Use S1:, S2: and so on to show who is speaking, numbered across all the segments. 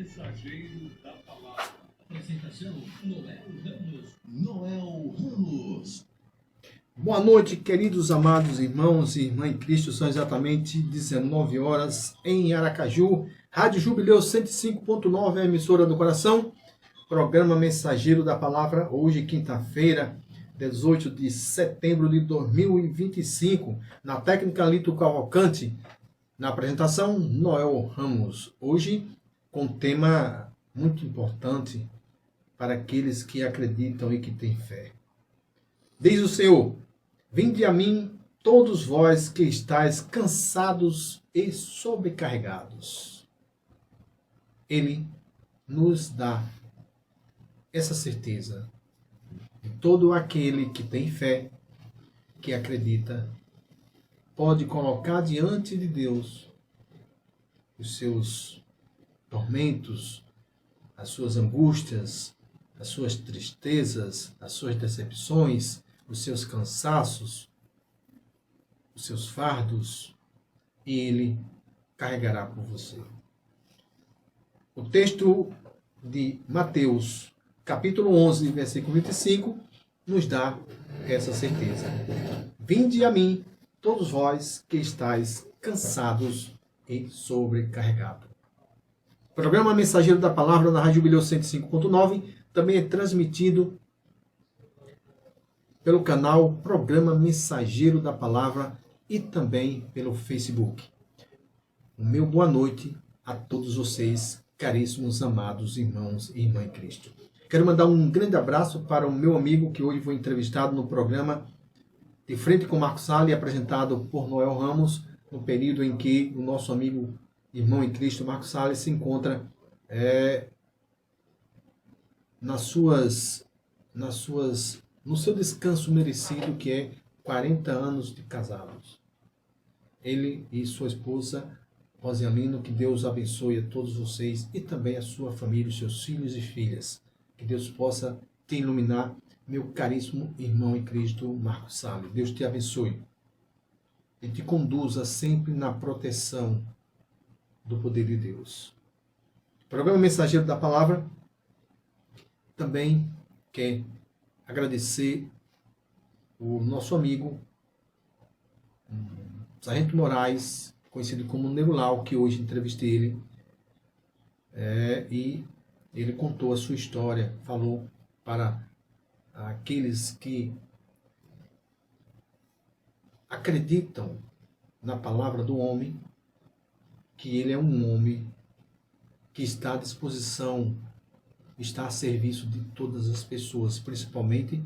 S1: Mensageiro da Palavra. Apresentação: Noel Ramos. Noel Ramos.
S2: Boa noite, queridos amados irmãos e irmãs em Cristo. São exatamente 19 horas em Aracaju. Rádio Jubileu 105.9, a emissora do coração. Programa Mensageiro da Palavra. Hoje, quinta-feira, 18 de setembro de 2025. Na técnica Lito Cavalcante. Na apresentação, Noel Ramos. Hoje, com um tema muito importante para aqueles que acreditam e que têm fé. Diz o Senhor: vinde a mim, todos vós que estáis cansados e sobrecarregados. Ele nos dá essa certeza. E todo aquele que tem fé, que acredita, pode colocar diante de Deus os seus tormentos, as suas angústias, as suas tristezas, as suas decepções, os seus cansaços, os seus fardos, e Ele carregará por você. O texto de Mateus, capítulo 11, versículo 25, nos dá essa certeza. Vinde a mim, todos vós que estáis cansados e sobrecarregados. O programa Mensageiro da Palavra na Rádio Jubileu 105.9 também é transmitido pelo canal Programa Mensageiro da Palavra e também pelo Facebook. O meu boa noite a todos vocês, caríssimos, amados irmãos e irmãs em Cristo. Quero mandar um grande abraço para o meu amigo que hoje foi entrevistado no programa De Frente com Marcos Salles, apresentado por Noel Ramos, no período em que o nosso amigo, irmão em Cristo, Marcos Salles, se encontra no seu descanso merecido, que é 40 anos de casados. Ele e sua esposa, Rosialino, que Deus abençoe a todos vocês e também a sua família, os seus filhos e filhas. Que Deus possa te iluminar, meu caríssimo irmão em Cristo, Marcos Salles. Deus te abençoe e te conduza sempre na proteção do poder de Deus. O programa Mensageiro da Palavra também quer agradecer o nosso amigo Sargento Moraes, conhecido como Nerulau, que hoje entrevistei ele, e ele contou a sua história, falou para aqueles que acreditam na palavra do homem, que ele é um homem que está à disposição, está a serviço de todas as pessoas, principalmente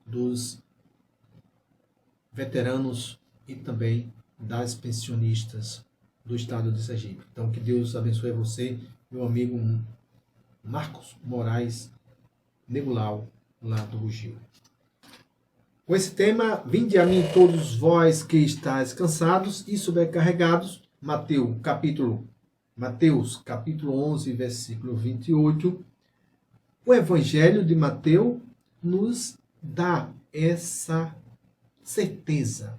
S2: dos veteranos e também das pensionistas do estado de Sergipe. Então, que Deus abençoe você, meu amigo Marcos Moraes Negulau, lá do Bugio. Com esse tema, vinde a mim todos vós que estáis cansados e sobrecarregados, Mateus capítulo 11, versículo 28, o Evangelho de Mateus nos dá essa certeza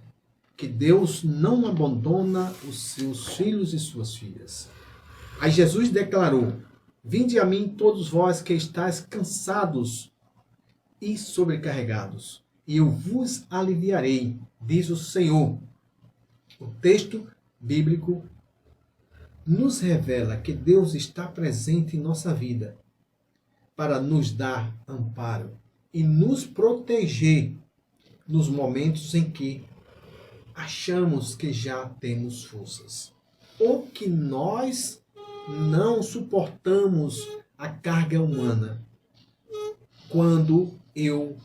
S2: que Deus não abandona os seus filhos e suas filhas. Aí Jesus declarou: vinde a mim todos vós que estáis cansados e sobrecarregados, e eu vos aliviarei, diz o Senhor. O texto bíblico nos revela que Deus está presente em nossa vida para nos dar amparo e nos proteger nos momentos em que achamos que já temos forças, ou que nós não suportamos a carga humana. Quando eu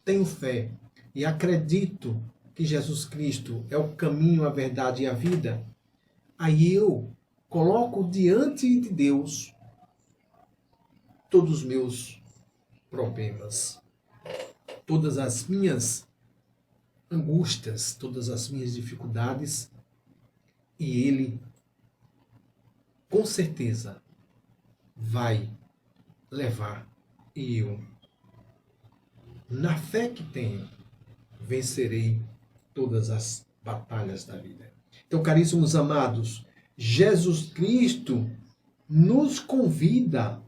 S2: tenho fé e acredito que Jesus Cristo é o caminho, a verdade e a vida, aí eu coloco diante de Deus todos os meus problemas, todas as minhas angústias, todas as minhas dificuldades, e Ele, com certeza, vai levar. E eu, na fé que tenho, vencerei todas as batalhas da vida. Então, caríssimos amados, Jesus Cristo nos convida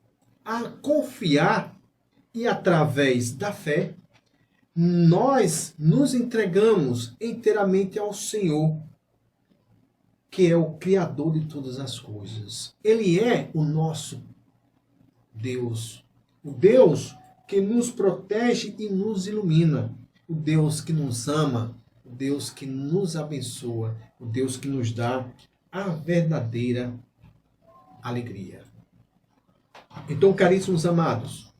S2: a confiar e, através da fé, nós nos entregamos inteiramente ao Senhor, que é o Criador de todas as coisas. Ele é o nosso Deus, o Deus que nos protege e nos ilumina, o Deus que nos ama, o Deus que nos abençoa, o Deus que nos dá a verdadeira alegria. Então, caríssimos amados,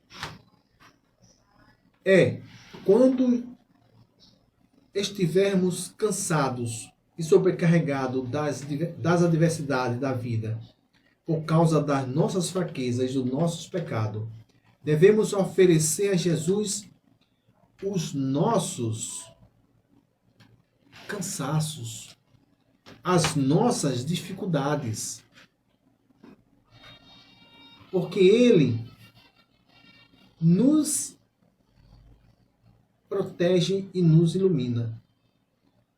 S2: quando estivermos cansados e sobrecarregados das adversidades da vida, por causa das nossas fraquezas e dos nossos pecados, devemos oferecer a Jesus os nossos cansaços, as nossas dificuldades, porque Ele nos protege e nos ilumina.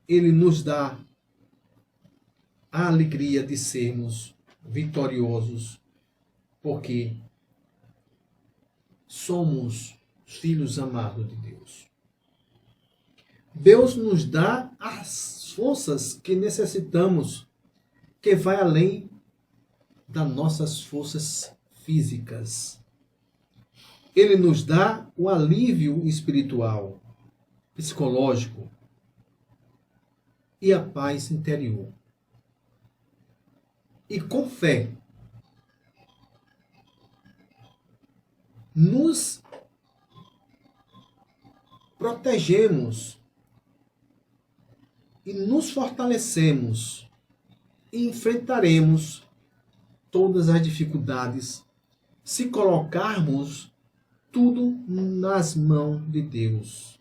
S2: Ele nos dá a alegria de sermos vitoriosos, porque somos filhos amados de Deus. Deus nos dá as forças que necessitamos, que vai além das nossas forças físicas. Ele nos dá o alívio espiritual, psicológico e a paz interior. E com fé, nos protegemos e nos fortalecemos e enfrentaremos todas as dificuldades se colocarmos tudo nas mãos de Deus.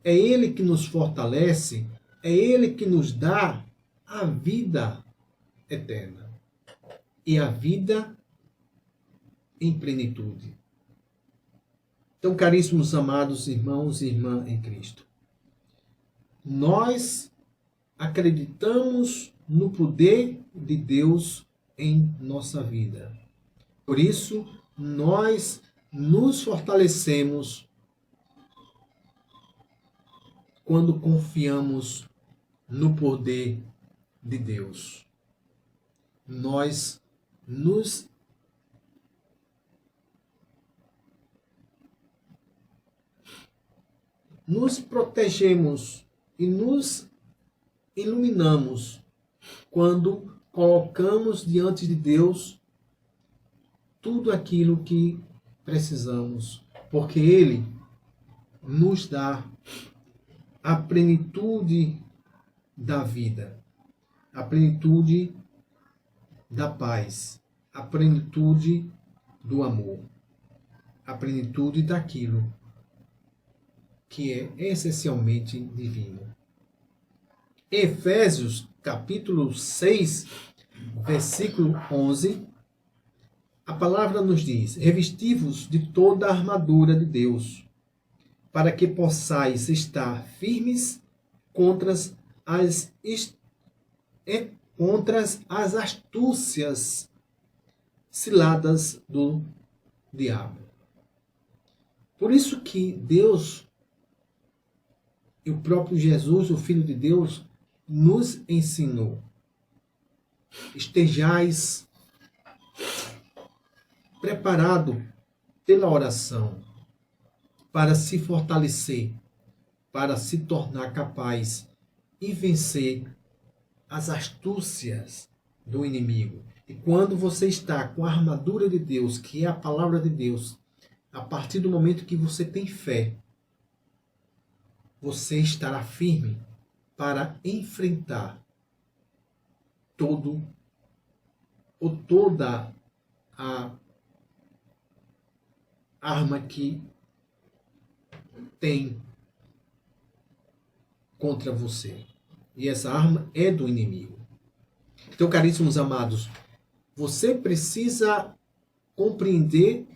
S2: É Ele que nos fortalece, é Ele que nos dá a vida eterna e a vida em plenitude. Então, caríssimos amados irmãos e irmãs em Cristo, nós acreditamos no poder de Deus em nossa vida. Por isso, nós nos fortalecemos quando confiamos no poder de Deus. Nós nos protegemos e nos iluminamos quando colocamos diante de Deus tudo aquilo que precisamos, porque Ele nos dá a plenitude da vida, a plenitude da paz, a plenitude do amor, a plenitude daquilo que é essencialmente divino. Efésios, capítulo 6, versículo 11, a palavra nos diz: revesti-vos de toda a armadura de Deus, para que possais estar firmes contra as astúcias ciladas do diabo. Por isso que Deus e o próprio Jesus, o Filho de Deus, nos ensinou: estejais preparado pela oração para se fortalecer, para se tornar capaz e vencer as astúcias do inimigo. E quando você está com a armadura de Deus, que é a palavra de Deus, a partir do momento que você tem fé, você estará firme para enfrentar toda a arma que tem contra você. E essa arma é do inimigo. Então, caríssimos amados, você precisa compreender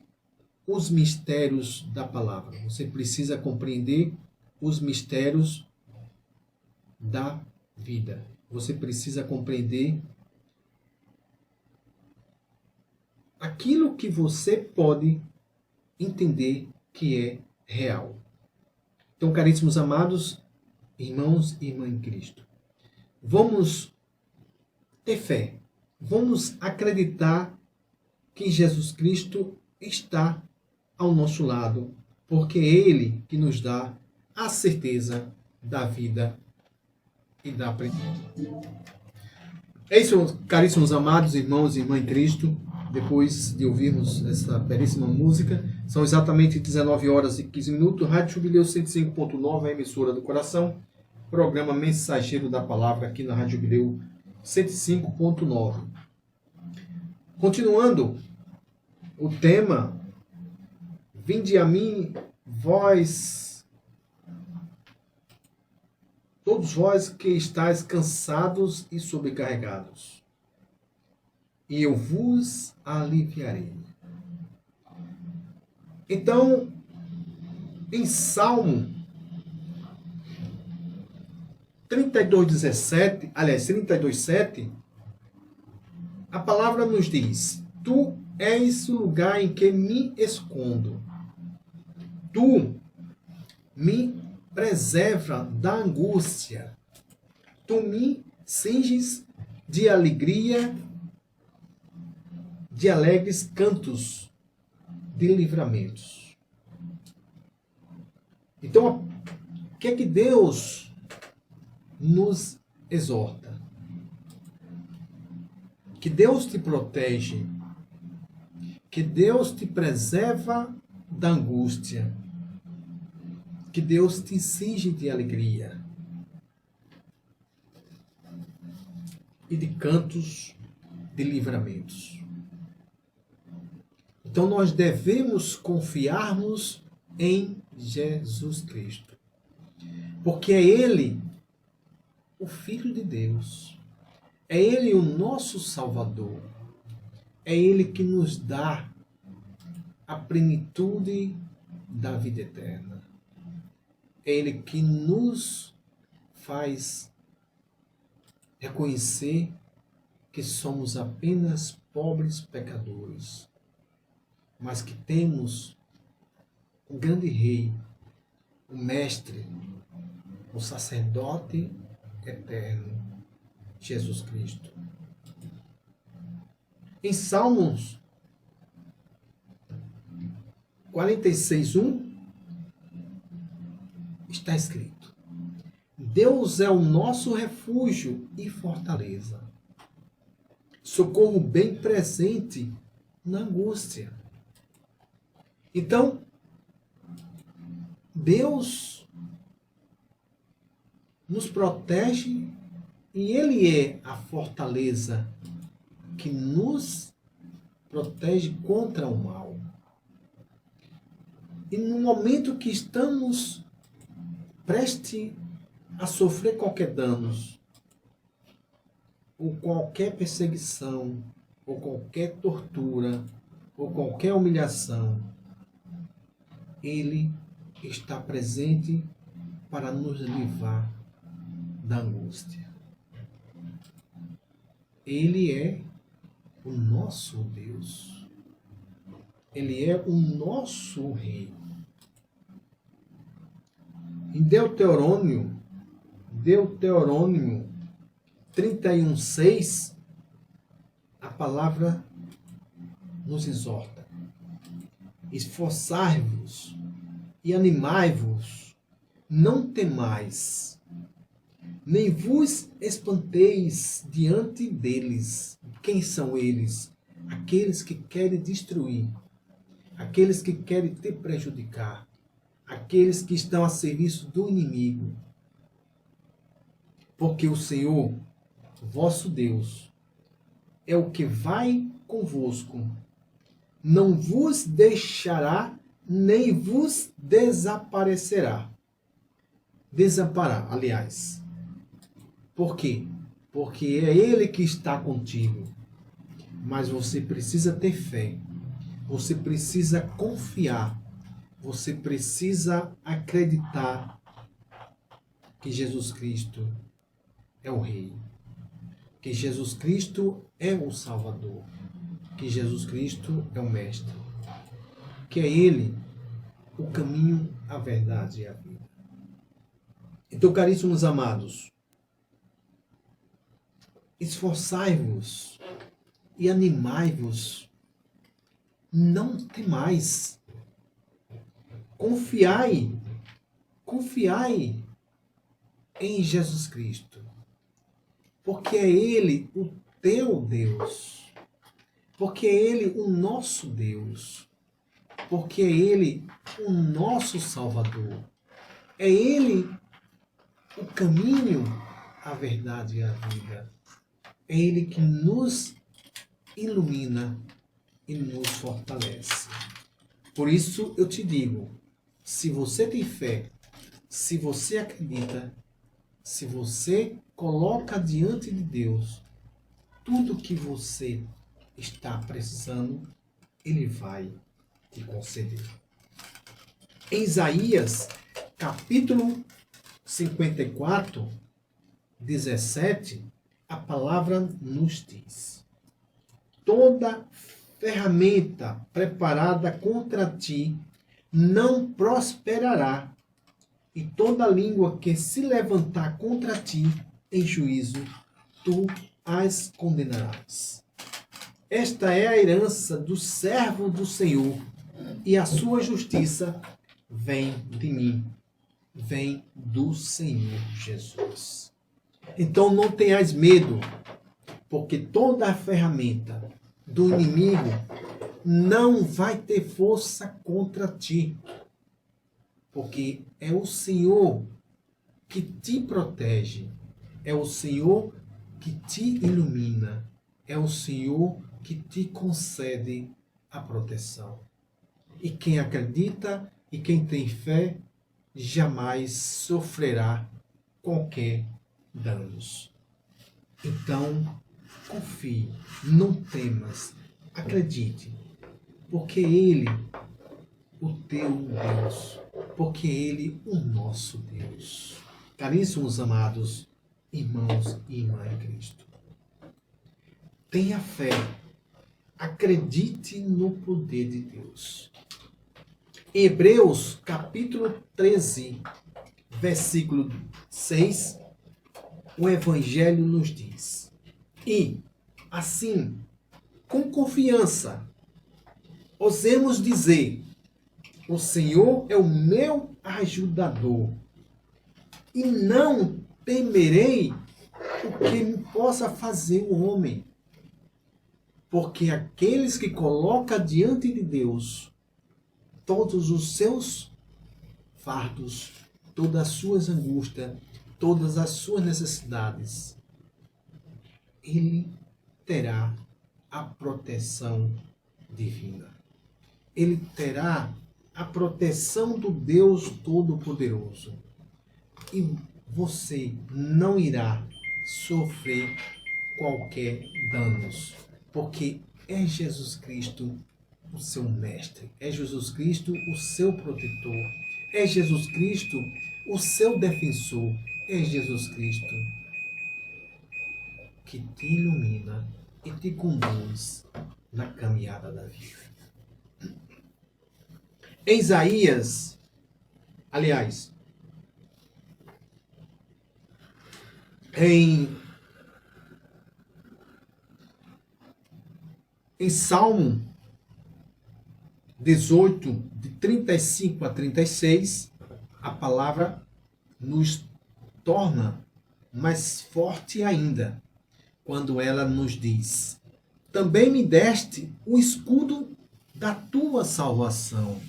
S2: os mistérios da palavra. Você precisa compreender os mistérios da vida. Você precisa compreender aquilo que você pode entender que é real. Então, caríssimos amados, irmãos e irmãs em Cristo, vamos ter fé, vamos acreditar que Jesus Cristo está ao nosso lado, porque é Ele que nos dá a certeza da vida e da plenitude. É isso, caríssimos amados irmãos e irmãs em Cristo. Depois de ouvirmos essa belíssima música, são exatamente 19 horas e 15 minutos. Rádio Jubileu 105.9, a emissora do coração. Programa Mensageiro da Palavra aqui na Rádio Jubileu 105.9. Continuando o tema, vinde a mim, vós, todos vós que estáis cansados e sobrecarregados, e eu vos aliviarei. Então, em Salmo 32:7, a palavra nos diz: Tu és o lugar em que me escondo. Tu me preserva da angústia. Tu me cinges de alegria, de alegres cantos de livramentos. Então, o que é que Deus nos exorta? Que Deus te protege, que Deus te preserva da angústia, que Deus te cinge de alegria e de cantos de livramentos. Então nós devemos confiarmos em Jesus Cristo, porque é Ele o Filho de Deus, é Ele o nosso Salvador, é Ele que nos dá a plenitude da vida eterna, é Ele que nos faz reconhecer que somos apenas pobres pecadores, mas que temos o grande Rei, o Mestre, o Sacerdote eterno, Jesus Cristo. Em Salmos 46:1 está escrito: Deus é o nosso refúgio e fortaleza, socorro bem presente na angústia. Então, Deus nos protege e Ele é a fortaleza que nos protege contra o mal. E no momento que estamos prestes a sofrer qualquer danos, ou qualquer perseguição, ou qualquer tortura, ou qualquer humilhação, Ele está presente para nos livrar da angústia. Ele é o nosso Deus. Ele é o nosso Rei. Em Deuteronômio 31:6, a palavra nos exorta: esforçai-vos e animai-vos, não temais, nem vos espanteis diante deles. Quem são eles? Aqueles que querem destruir, aqueles que querem te prejudicar, aqueles que estão a serviço do inimigo. Porque o Senhor, vosso Deus, é o que vai convosco, não vos deixará, nem vos desaparecerá. Desamparar, aliás. Por quê? Porque é Ele que está contigo. Mas você precisa ter fé. Você precisa confiar. Você precisa acreditar que Jesus Cristo é o Rei, que Jesus Cristo é o Salvador, que Jesus Cristo é o Mestre, que é Ele o caminho, a verdade e a vida. Então, caríssimos amados, esforçai-vos e animai-vos, não temais, confiai em Jesus Cristo, porque é Ele o teu Deus, porque é Ele o nosso Deus, porque é Ele o nosso Salvador, é Ele o caminho, a verdade e a vida, é Ele que nos ilumina e nos fortalece. Por isso eu te digo, se você tem fé, se você acredita, se você coloca diante de Deus tudo que você está precisando, Ele vai te conceder. Em Isaías, capítulo 54, 17, a palavra nos diz: toda ferramenta preparada contra ti não prosperará, e toda língua que se levantar contra ti em juízo, tu as condenarás. Esta é a herança do servo do Senhor, e a sua justiça vem de mim, vem do Senhor Jesus. Então não tenhas medo, porque toda a ferramenta do inimigo não vai ter força contra ti, porque é o Senhor que te protege, é o Senhor que te ilumina, é o Senhor que te concede a proteção. E quem acredita e quem tem fé jamais sofrerá qualquer danos. Então, confie, não temas, acredite, porque Ele, o teu Deus, porque Ele, o nosso Deus. Caríssimos amados irmãos e irmãs em Cristo, tenha fé, acredite no poder de Deus. Hebreus capítulo 13, versículo 6, o Evangelho nos diz: e, assim, com confiança, ousemos dizer: o Senhor é o meu ajudador, e não temerei o que me possa fazer o homem. Porque aqueles que colocam diante de Deus todos os seus fardos, todas as suas angústias, todas as suas necessidades, Ele terá a proteção divina. Ele terá a proteção do Deus Todo-Poderoso. E você não irá sofrer qualquer danos, porque é Jesus Cristo o seu mestre, é Jesus Cristo o seu protetor, é Jesus Cristo o seu defensor, é Jesus Cristo que te ilumina e te conduz na caminhada da vida. Em Isaías, aliás, em Salmo 18, de 35 a 36, a palavra nos torna mais forte ainda, quando ela nos diz: também me deste o escudo da tua salvação.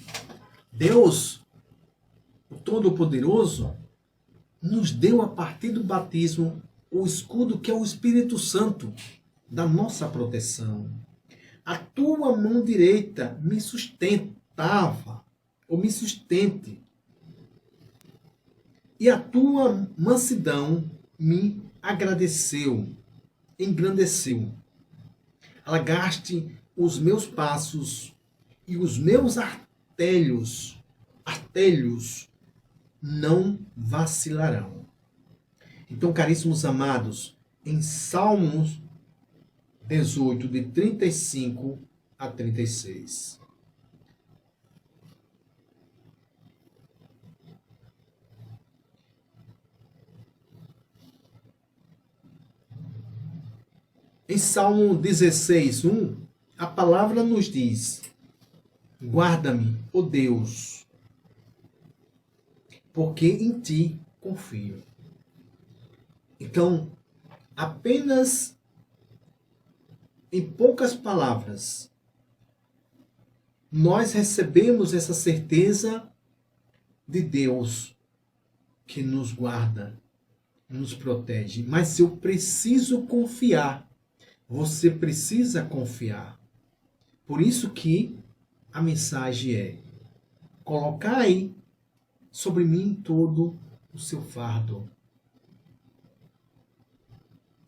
S2: Deus, o Todo-Poderoso, nos deu a partir do batismo o escudo que é o Espírito Santo da nossa proteção. A tua mão direita me sustentava, ou me sustente, e a tua mansidão me agradeceu, engrandeceu. Alargaste os meus passos e os meus artelhos não vacilarão. Então, caríssimos amados, em Salmos 18, de 35 a 36. Em Salmo 16, 1, a palavra nos diz: guarda-me, ó Deus, porque em ti confio. Então, apenas em poucas palavras, nós recebemos essa certeza de Deus que nos guarda, nos protege. Mas eu preciso confiar. Você precisa confiar. Por isso que a mensagem é: colocai sobre mim todo o seu fardo,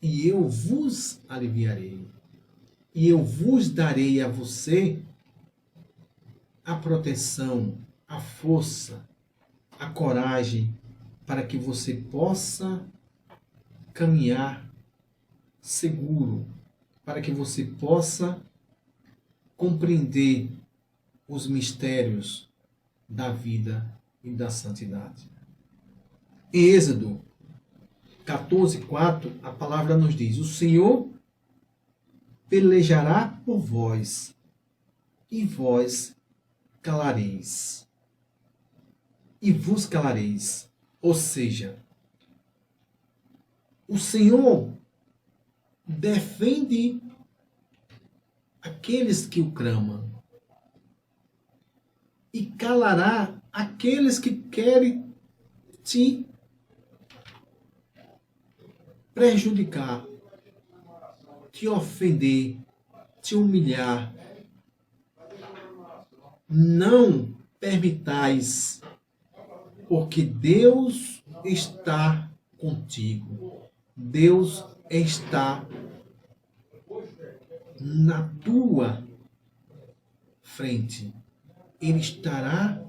S2: e eu vos aliviarei. E eu vos darei a você a proteção, a força, a coragem, para que você possa caminhar seguro, para que você possa compreender os mistérios da vida e da santidade. Em Êxodo 14:4, a palavra nos diz: o Senhor pelejará por vós, e vós calareis. E vos calareis. Ou seja, o Senhor defende aqueles que o clamam e calará aqueles que querem te prejudicar, te ofender, te humilhar. Não permitais, porque Deus está contigo. Deus está na tua frente. Ele estará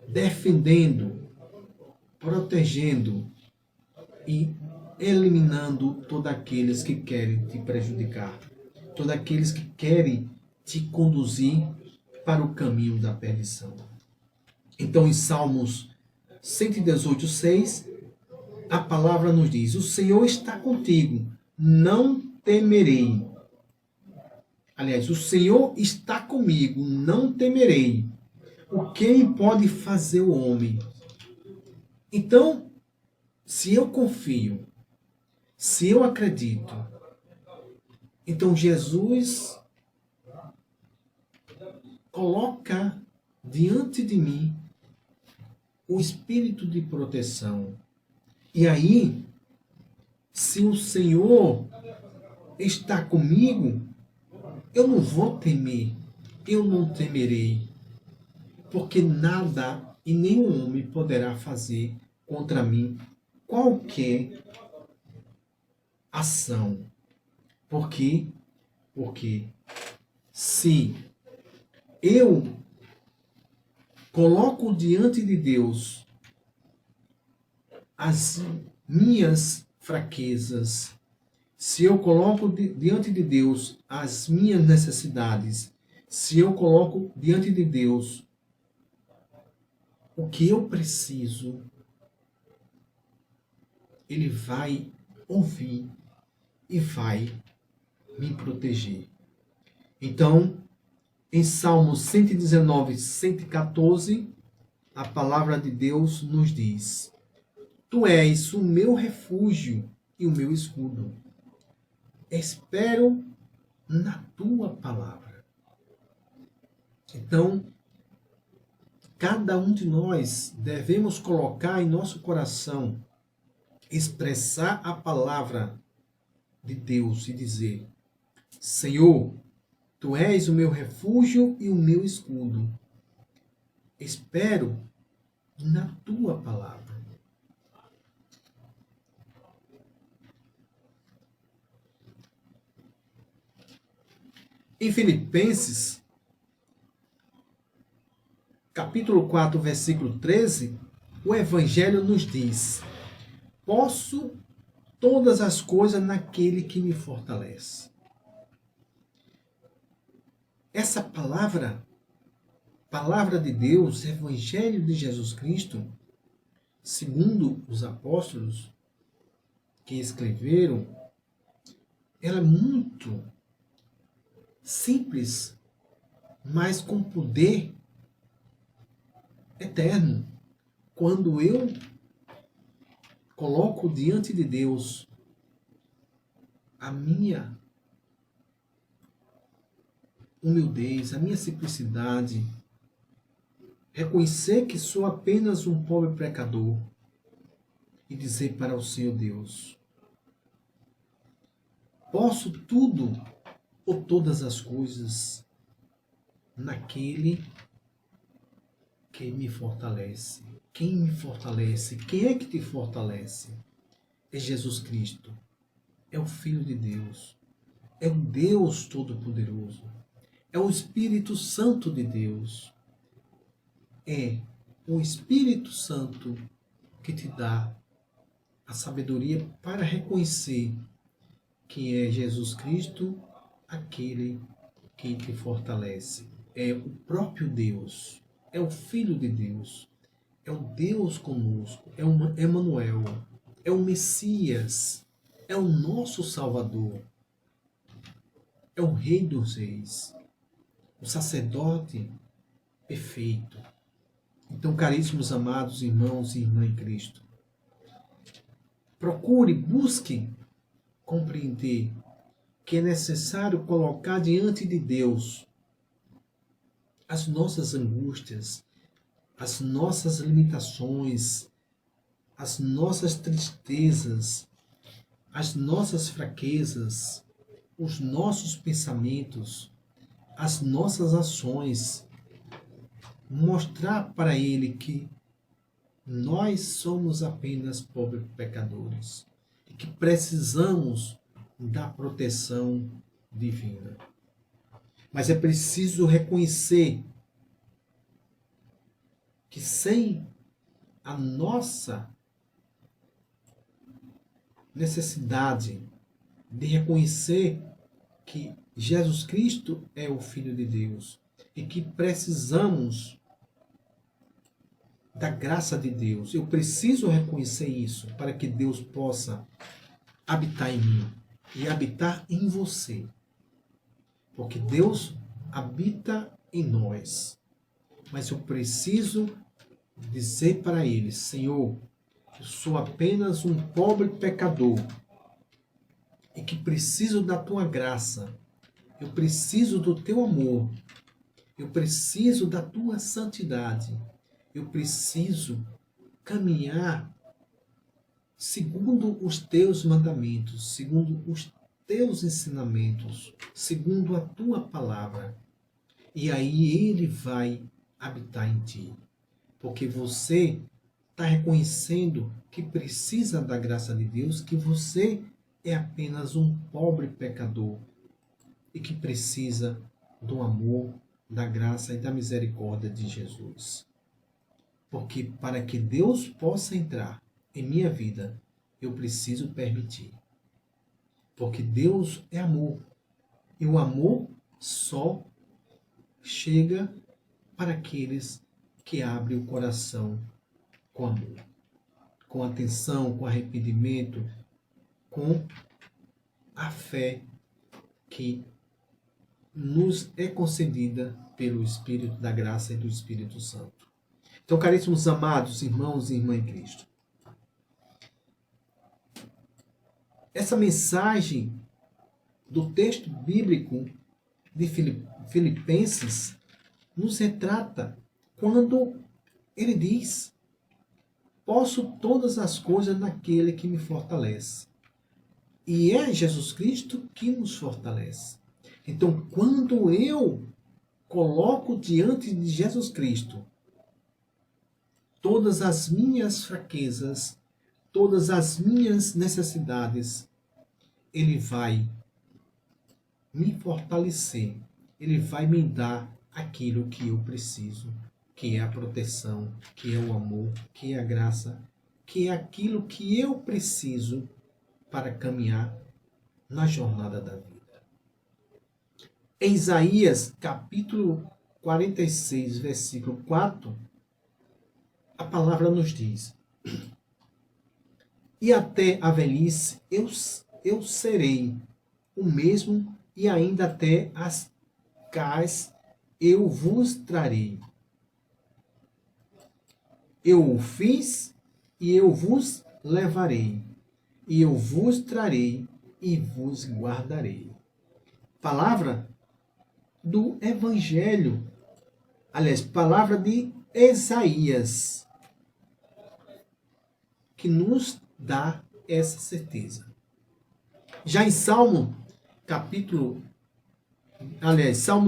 S2: defendendo, protegendo e eliminando todos aqueles que querem te prejudicar, todos aqueles que querem te conduzir para o caminho da perdição. Então, em Salmos 118:6, a palavra nos diz: o Senhor está contigo, não temerei. Aliás, o Senhor está comigo, não temerei. O que me pode fazer o homem? Então, se eu confio, se eu acredito, então Jesus coloca diante de mim o espírito de proteção. E aí, se o Senhor está comigo, eu não vou temer, eu não temerei, porque nada e nenhum homem poderá fazer contra mim qualquer ação. Por quê? Porque se eu coloco diante de Deus as minhas fraquezas, se eu coloco diante de Deus as minhas necessidades, se eu coloco diante de Deus o que eu preciso, Ele vai ouvir e vai me proteger. Então, em Salmos 119, 114, a palavra de Deus nos diz: tu és o meu refúgio e o meu escudo. Espero na tua palavra. Então, cada um de nós devemos colocar em nosso coração, expressar a palavra de Deus e dizer: Senhor, tu és o meu refúgio e o meu escudo. Espero na tua palavra. Em Filipenses, capítulo 4, versículo 13, o Evangelho nos diz: Posso todas as coisas naquele que me fortalece. Essa palavra de Deus, Evangelho de Jesus Cristo, segundo os apóstolos que escreveram, ela é muito simples, mas com poder eterno. Quando eu coloco diante de Deus a minha humildez, a minha simplicidade, reconhecer que sou apenas um pobre pecador e dizer para o Senhor Deus: posso tudo ou todas as coisas naquele que me fortalece. Quem me fortalece? Quem é que te fortalece? É Jesus Cristo. É o Filho de Deus. É o Deus Todo-Poderoso. É o Espírito Santo de Deus. É o Espírito Santo que te dá a sabedoria para reconhecer que é Jesus Cristo aquele que te fortalece. É o próprio Deus. É o Filho de Deus. É o Deus conosco. É o Emanuel. É o Messias. É o nosso Salvador. É o Rei dos Reis. O sacerdote perfeito. Então, caríssimos amados irmãos e irmãs em Cristo, procure, busque compreender que é necessário colocar diante de Deus as nossas angústias, as nossas limitações, as nossas tristezas, as nossas fraquezas, os nossos pensamentos, as nossas ações, mostrar para Ele que nós somos apenas pobres pecadores e que precisamos da proteção divina. Mas é preciso reconhecer que sem a nossa necessidade de reconhecer que Jesus Cristo é o Filho de Deus e que precisamos da graça de Deus. Eu preciso reconhecer isso para que Deus possa habitar em mim e habitar em você. Porque Deus habita em nós. Mas eu preciso dizer para Ele: Senhor, eu sou apenas um pobre pecador e que preciso da Tua graça. Eu preciso do Teu amor. Eu preciso da Tua santidade. Eu preciso caminhar segundo os Teus mandamentos, segundo os Teus ensinamentos, segundo a Tua palavra. E aí Ele vai habitar em ti. Porque você está reconhecendo que precisa da graça de Deus, que você é apenas um pobre pecador e que precisa do amor, da graça e da misericórdia de Jesus. Porque para que Deus possa entrar em minha vida, eu preciso permitir. Porque Deus é amor. E o amor só chega para aqueles que abrem o coração com amor, com atenção, com arrependimento, com a fé que nos é concedida pelo Espírito da graça e do Espírito Santo. Então, caríssimos amados irmãos e irmãs em Cristo, essa mensagem do texto bíblico de Filipenses nos retrata quando ele diz: posso todas as coisas naquele que me fortalece. E é Jesus Cristo que nos fortalece. Então, quando eu coloco diante de Jesus Cristo todas as minhas fraquezas, todas as minhas necessidades, Ele vai me fortalecer. Ele vai me dar aquilo que eu preciso, que é a proteção, que é o amor, que é a graça, que é aquilo que eu preciso para caminhar na jornada da vida. Em Isaías, capítulo 46, versículo 4, a palavra nos diz: e até a velhice eu serei o mesmo, e ainda até as cais eu vos trarei. Eu o fiz e eu vos levarei, e eu vos trarei e vos guardarei. Palavra do Evangelho, aliás, palavra de Isaías, que nos dá essa certeza. Já em Salmo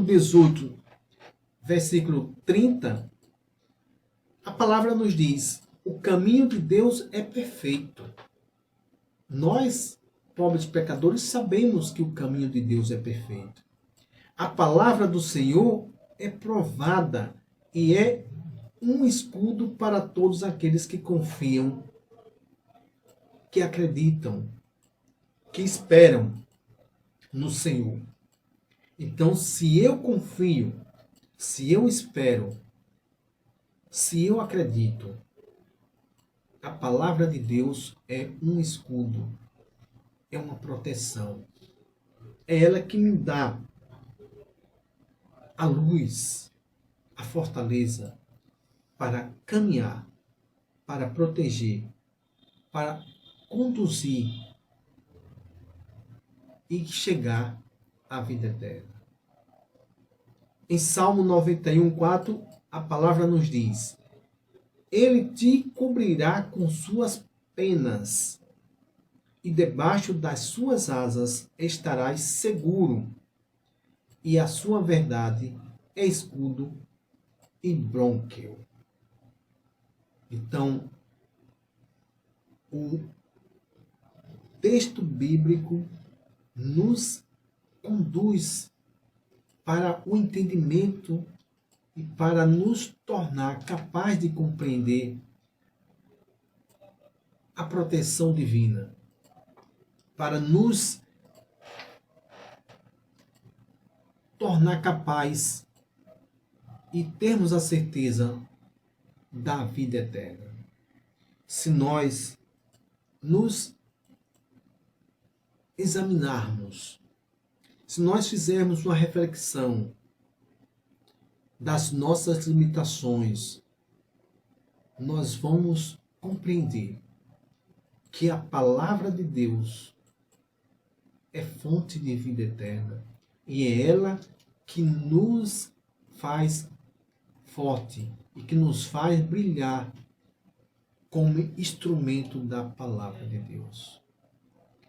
S2: 18, versículo 30, a palavra nos diz: o caminho de Deus é perfeito. Nós, pobres pecadores, sabemos que o caminho de Deus é perfeito. A palavra do Senhor é provada e é um escudo para todos aqueles que confiam, que acreditam, que esperam no Senhor. Então, se eu confio, se eu espero, se eu acredito, a palavra de Deus é um escudo, é uma proteção. É ela que me dá a luz, a fortaleza para caminhar, para proteger, para conduzir e chegar à vida eterna. Em Salmo 91:4, a palavra nos diz: ele te cobrirá com suas penas, e debaixo das suas asas estarás seguro, e a sua verdade é escudo e bronqueio. Então, o texto bíblico nos conduz para o entendimento e para nos tornar capaz de compreender a proteção divina, para nos tornar capaz e termos a certeza da vida eterna. Se nós nos examinarmos, se nós fizermos uma reflexão das nossas limitações, nós vamos compreender que a palavra de Deus é fonte de vida eterna e é ela que nos faz forte e que nos faz brilhar como instrumento da palavra de Deus.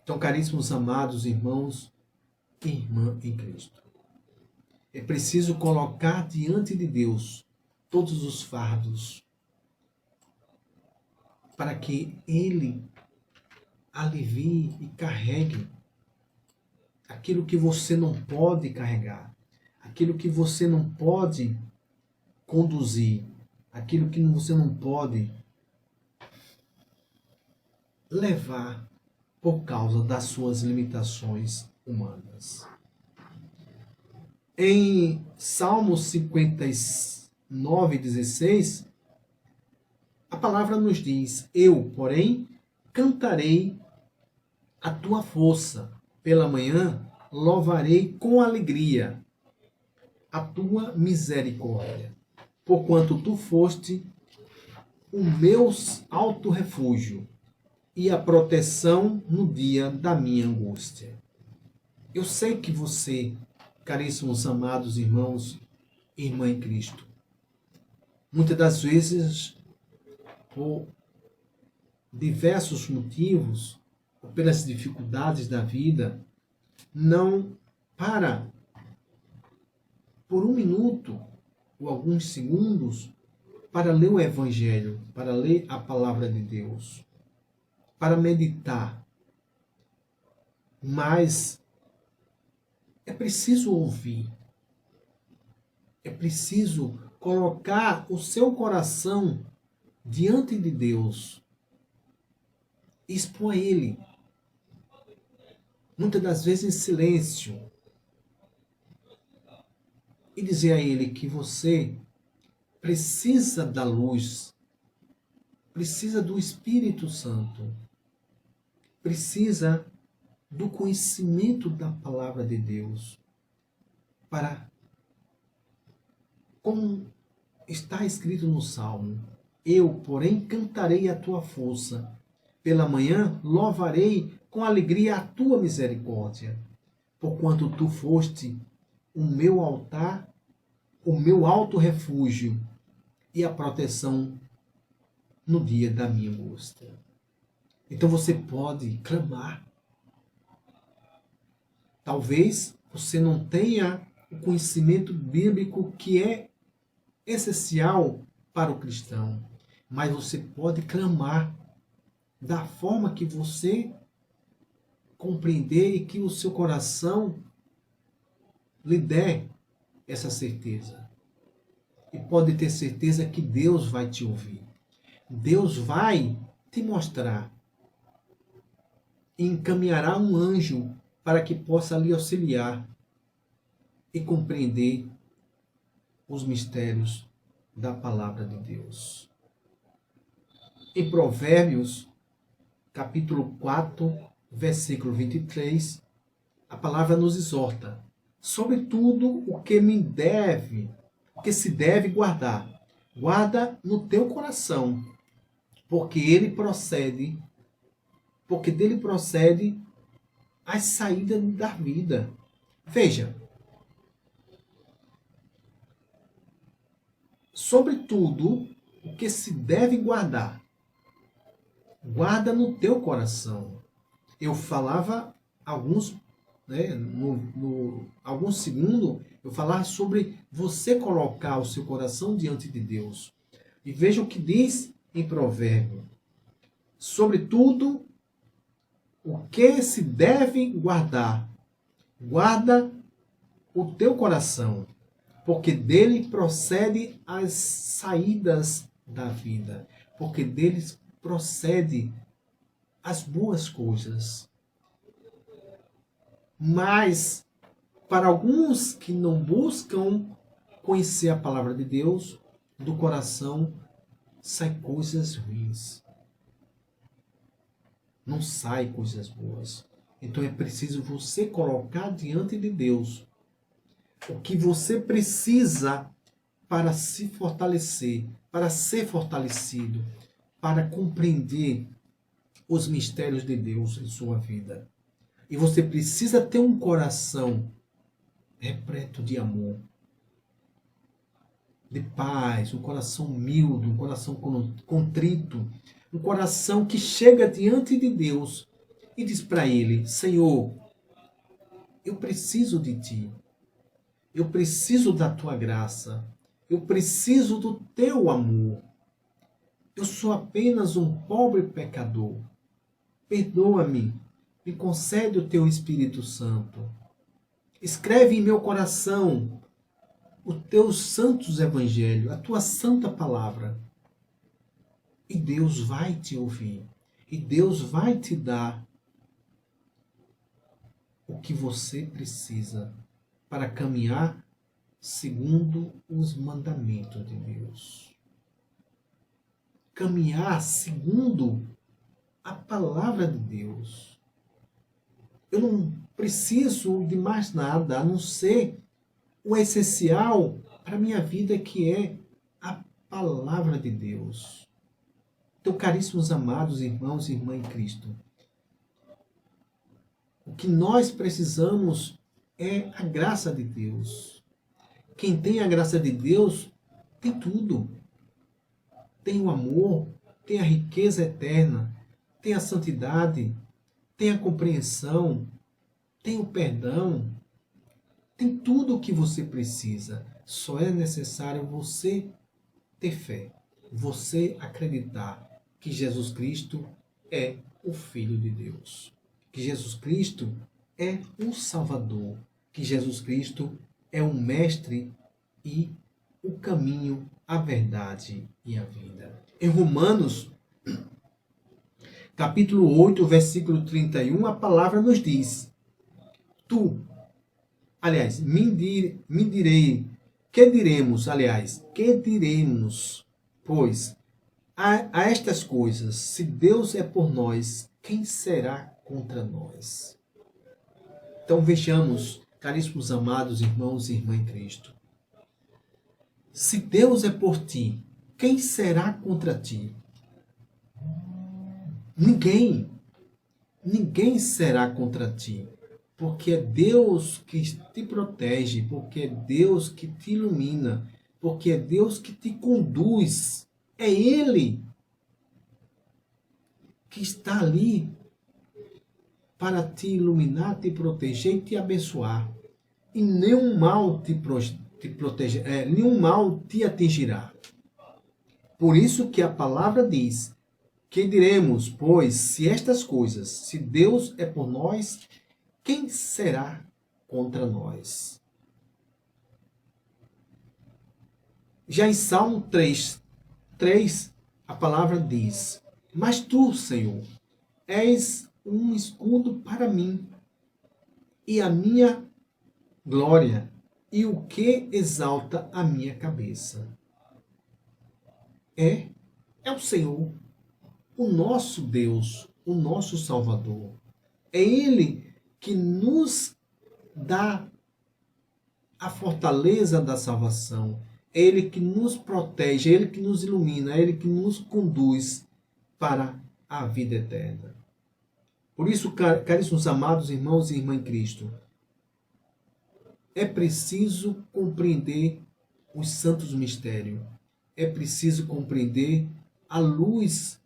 S2: Então, caríssimos amados irmãos e irmã em Cristo, é preciso colocar diante de Deus todos os fardos para que Ele alivie e carregue aquilo que você não pode carregar, aquilo que você não pode conduzir, aquilo que você não pode levar por causa das suas limitações humanas. Em Salmo 59:16, a palavra nos diz: eu, porém, cantarei a tua força. Pela manhã, louvarei com alegria a tua misericórdia, porquanto tu foste o meu alto refúgio e a proteção no dia da minha angústia. Eu sei que você, caríssimos amados irmãos e irmã em Cristo, muitas das vezes, por diversos motivos, ou pelas dificuldades da vida, não para por um minuto ou alguns segundos para ler o Evangelho, para ler a palavra de Deus, para meditar. Mas é preciso ouvir, é preciso colocar o seu coração diante de Deus e expor a Ele. Muitas das vezes em silêncio. E dizer a Ele que você precisa da luz, precisa do Espírito Santo, precisa do conhecimento da palavra de Deus, para, como está escrito no Salmo, eu, porém, cantarei a tua força, pela manhã louvarei com alegria a tua misericórdia, porquanto tu foste o meu altar, o meu alto refúgio e a proteção no dia da minha angústia. Então você pode clamar. Talvez você não tenha o conhecimento bíblico que é essencial para o cristão, mas você pode clamar da forma que você compreender e que o seu coração lhe dê essa certeza. E pode ter certeza que Deus vai te ouvir. Deus vai te mostrar. E encaminhará um anjo para que possa lhe auxiliar e compreender os mistérios da palavra de Deus. Em Provérbios, capítulo 4, versículo 23, a palavra nos exorta: sobretudo o que me deve, o que se deve guardar, guarda no teu coração, porque dele procede as saídas da vida. Veja, sobretudo o que se deve guardar, guarda no teu coração. Eu falava alguns segundos, eu falava sobre você colocar o seu coração diante de Deus. E veja o que diz em Provérbio: sobretudo o que se deve guardar, guarda o teu coração, porque dele procede as saídas da vida, porque deles procede as boas coisas. Mas para alguns que não buscam conhecer a palavra de Deus, do coração saem coisas ruins. Não saem coisas boas. Então é preciso você colocar diante de Deus o que você precisa para se fortalecer, para ser fortalecido, para compreender os mistérios de Deus em sua vida. E você precisa ter um coração repleto de amor, de paz, um coração humilde, um coração contrito, um coração que chega diante de Deus e diz para Ele: Senhor, eu preciso de Ti, eu preciso da Tua graça, eu preciso do Teu amor, eu sou apenas um pobre pecador, perdoa-me, me concede o Teu Espírito Santo, escreve em meu coração os Teus santos evangelhos, a Tua santa palavra. E Deus vai te ouvir. E Deus vai te dar o que você precisa para caminhar segundo os mandamentos de Deus. Caminhar segundo a palavra de Deus. Eu não preciso de mais nada a não ser o essencial para a minha vida, que é a palavra de Deus. Então, caríssimos amados irmãos e irmãs em Cristo, o que nós precisamos é a graça de Deus. Quem tem a graça de Deus tem tudo. Tem o amor, tem a riqueza eterna, tem a santidade, tem a compreensão, tem o perdão, tem tudo o que você precisa. Só é necessário você ter fé, você acreditar que Jesus Cristo é o Filho de Deus, que Jesus Cristo é o Salvador, que Jesus Cristo é o Mestre e o caminho, a verdade e a vida. Em Romanos, capítulo 8, versículo 31, a palavra nos diz: me direi, que diremos, pois, a estas coisas, se Deus é por nós, quem será contra nós? Então vejamos, caríssimos amados irmãos e irmãs em Cristo, se Deus é por ti, quem será contra ti? Ninguém. Ninguém será contra ti. Porque é Deus que te protege, porque é Deus que te ilumina, porque é Deus que te conduz. É Ele que está ali para te iluminar, te proteger e te abençoar. E nenhum mal nenhum mal te atingirá. Por isso que a palavra diz: que diremos, pois, se estas coisas, se Deus é por nós, quem será contra nós? Já em Salmo 3, a palavra diz: mas tu, Senhor, és um escudo para mim, e a minha glória, e o que exalta a minha cabeça. É o Senhor, o nosso Deus, o nosso Salvador. É Ele que nos dá a fortaleza da salvação. É Ele que nos protege, é Ele que nos ilumina, é Ele que nos conduz para a vida eterna. Por isso, caríssimos amados irmãos e irmãs em Cristo, é preciso compreender os santos mistérios. É preciso compreender a luz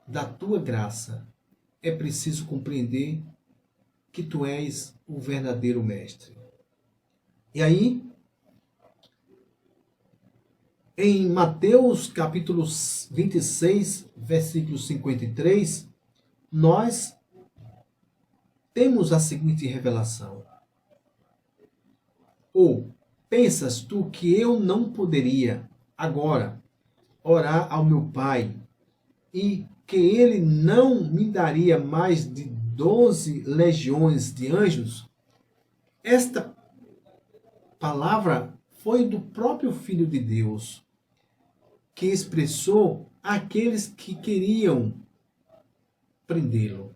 S2: da tua graça. É preciso compreender que tu és o verdadeiro mestre. E aí, em Mateus capítulo 26, versículo 53, nós temos a seguinte revelação: ou pensas tu que eu não poderia agora orar ao meu Pai e que ele não me daria mais de 12 legiões de anjos? Esta palavra foi do próprio Filho de Deus, que expressou àqueles que queriam prendê-lo.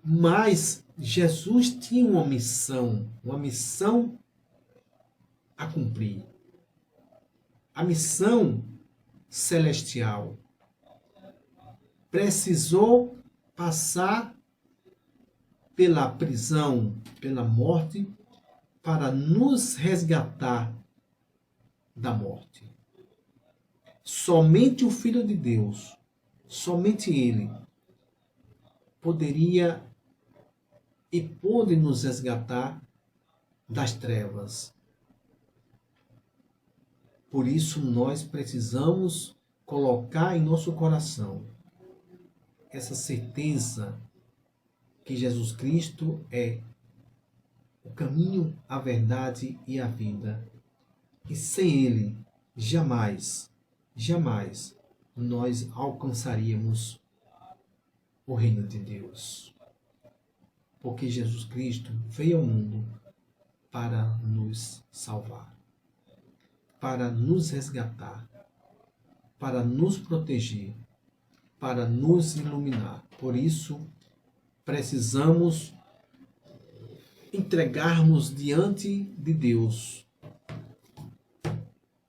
S2: Mas Jesus tinha uma missão a cumprir. A missão celestial. Precisou passar pela prisão, pela morte, para nos resgatar da morte. Somente o Filho de Deus, somente Ele, poderia e pôde nos resgatar das trevas. Por isso nós precisamos colocar em nosso coração essa certeza que Jesus Cristo é o caminho, a verdade e a vida. E sem Ele, jamais nós alcançaríamos o reino de Deus. Porque Jesus Cristo veio ao mundo para nos salvar, para nos resgatar, para nos proteger, para nos iluminar. Por isso, precisamos entregarmos diante de Deus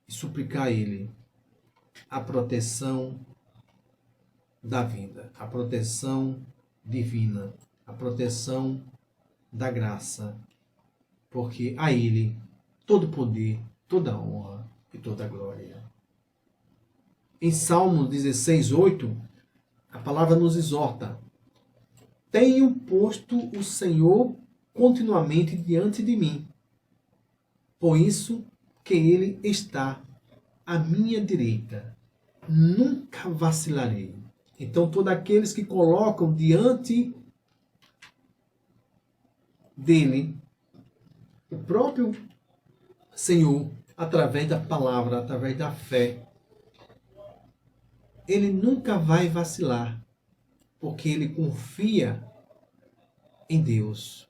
S2: e suplicar a Ele a proteção da vida, a proteção divina, a proteção da graça, porque a Ele todo poder, toda honra e toda glória. Em Salmo 16:8, a palavra nos exorta: tenho posto o Senhor continuamente diante de mim, por isso que Ele está à minha direita, nunca vacilarei. Então, todos aqueles que colocam diante dele o próprio Senhor, através da palavra, através da fé, ele nunca vai vacilar, porque ele confia em Deus,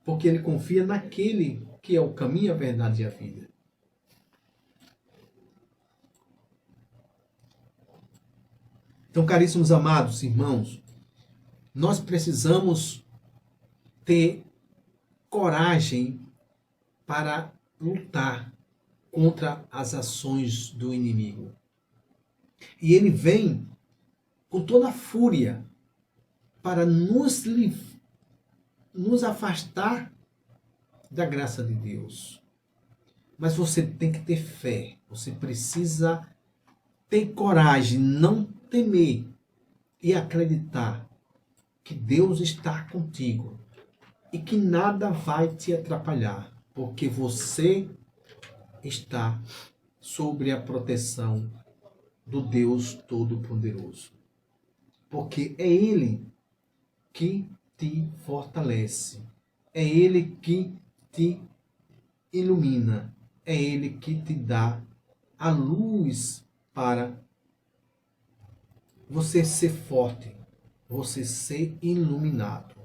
S2: porque ele confia naquele que é o caminho, a verdade e a vida. Então, caríssimos amados irmãos, nós precisamos ter coragem para lutar contra as ações do inimigo. E ele vem com toda a fúria para nos afastar da graça de Deus. Mas você tem que ter fé, você precisa ter coragem, não temer e acreditar que Deus está contigo e que nada vai te atrapalhar, porque você está sob a proteção do Deus Todo-Poderoso. Porque é Ele que te fortalece, é Ele que te ilumina, é Ele que te dá a luz para você ser forte, você ser iluminado.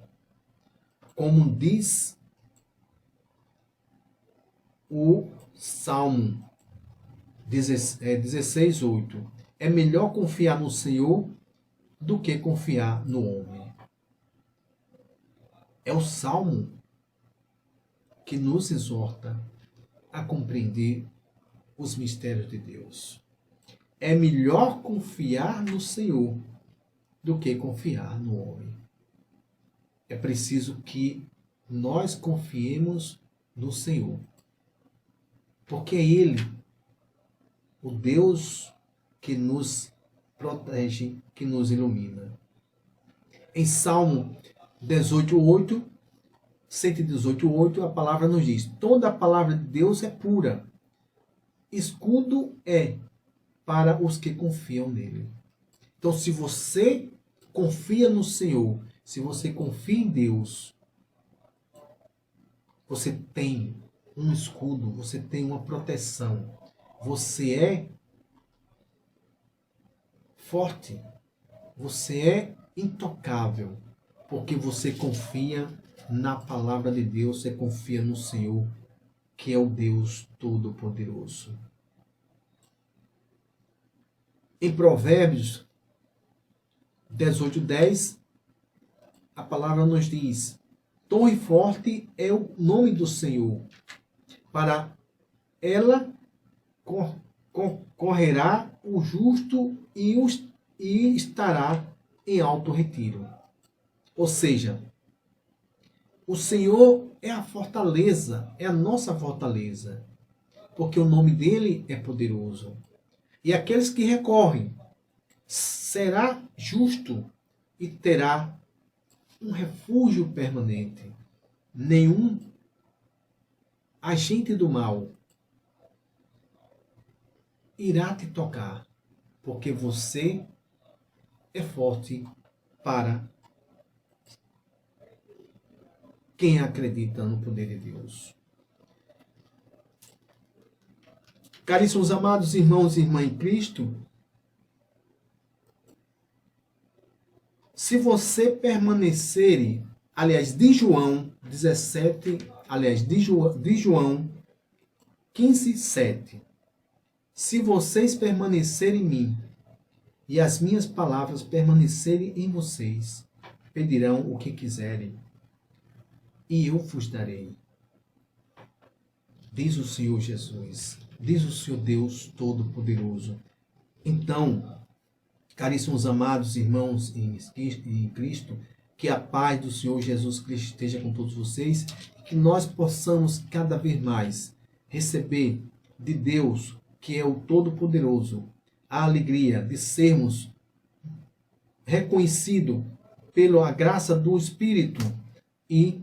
S2: Como diz o Salmo 16:8, é melhor confiar no Senhor do que confiar no homem. É o Salmo que nos exorta a compreender os mistérios de Deus. É melhor confiar no Senhor do que confiar no homem. É preciso que nós confiemos no Senhor, porque é Ele, o Deus que nos protege, que nos ilumina. Em Salmo 18:8, 118:8, a palavra nos diz: toda a palavra de Deus é pura, escudo é para os que confiam nele. Então, se você confia no Senhor, se você confia em Deus, você tem um escudo, você tem uma proteção, você é forte, você é intocável, porque você confia na palavra de Deus, você confia no Senhor, que é o Deus Todo-Poderoso. Em Provérbios 18:10, a palavra nos diz: torre forte é o nome do Senhor, para ela correrá o justo e estará em alto retiro. Ou seja, o Senhor é a fortaleza, é a nossa fortaleza, porque o nome dele é poderoso. E aqueles que recorrem será justo e terá um refúgio permanente. Nenhum agente do mal irá te tocar, porque você é forte para quem acredita no poder de Deus. Caríssimos amados irmãos e irmãs em Cristo, se você permanecer, aliás, de João 17, aliás, de João 15:7, se vocês permanecerem em mim e as minhas palavras permanecerem em vocês, pedirão o que quiserem e eu vos darei. Diz o Senhor Jesus, diz o Senhor Deus Todo-Poderoso. Então, caríssimos amados irmãos em Cristo, que a paz do Senhor Jesus Cristo esteja com todos vocês, e que nós possamos cada vez mais receber de Deus, que é o Todo-Poderoso, a alegria de sermos reconhecidos pela graça do Espírito e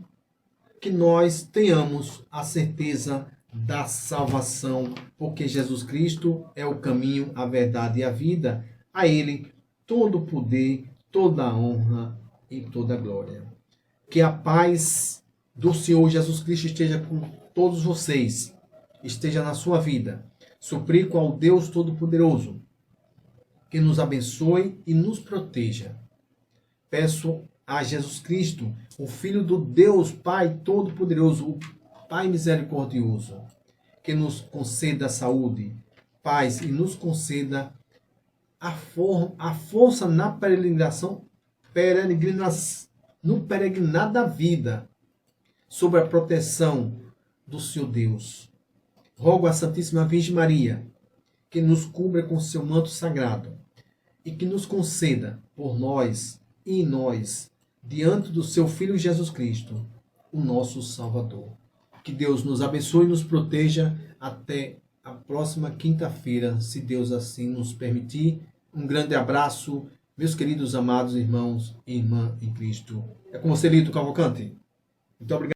S2: que nós tenhamos a certeza da salvação, porque Jesus Cristo é o caminho, a verdade e a vida. A Ele todo o poder, toda a honra e toda a glória. Que a paz do Senhor Jesus Cristo esteja com todos vocês, esteja na sua vida. Suplico ao Deus Todo-Poderoso que nos abençoe e nos proteja. Peço a Jesus Cristo, o Filho do Deus Pai Todo-Poderoso, o Pai misericordioso, que nos conceda saúde, paz e nos conceda a força na no peregrinar da vida, sob a proteção do Senhor Deus. Rogo à Santíssima Virgem Maria que nos cubra com seu manto sagrado e que nos conceda por nós e em nós, diante do seu Filho Jesus Cristo, o nosso Salvador. Que Deus nos abençoe e nos proteja até a próxima quinta-feira, se Deus assim nos permitir. Um grande abraço, meus queridos amados irmãos e irmã em Cristo. É com você, Lito Cavalcante. Muito obrigado.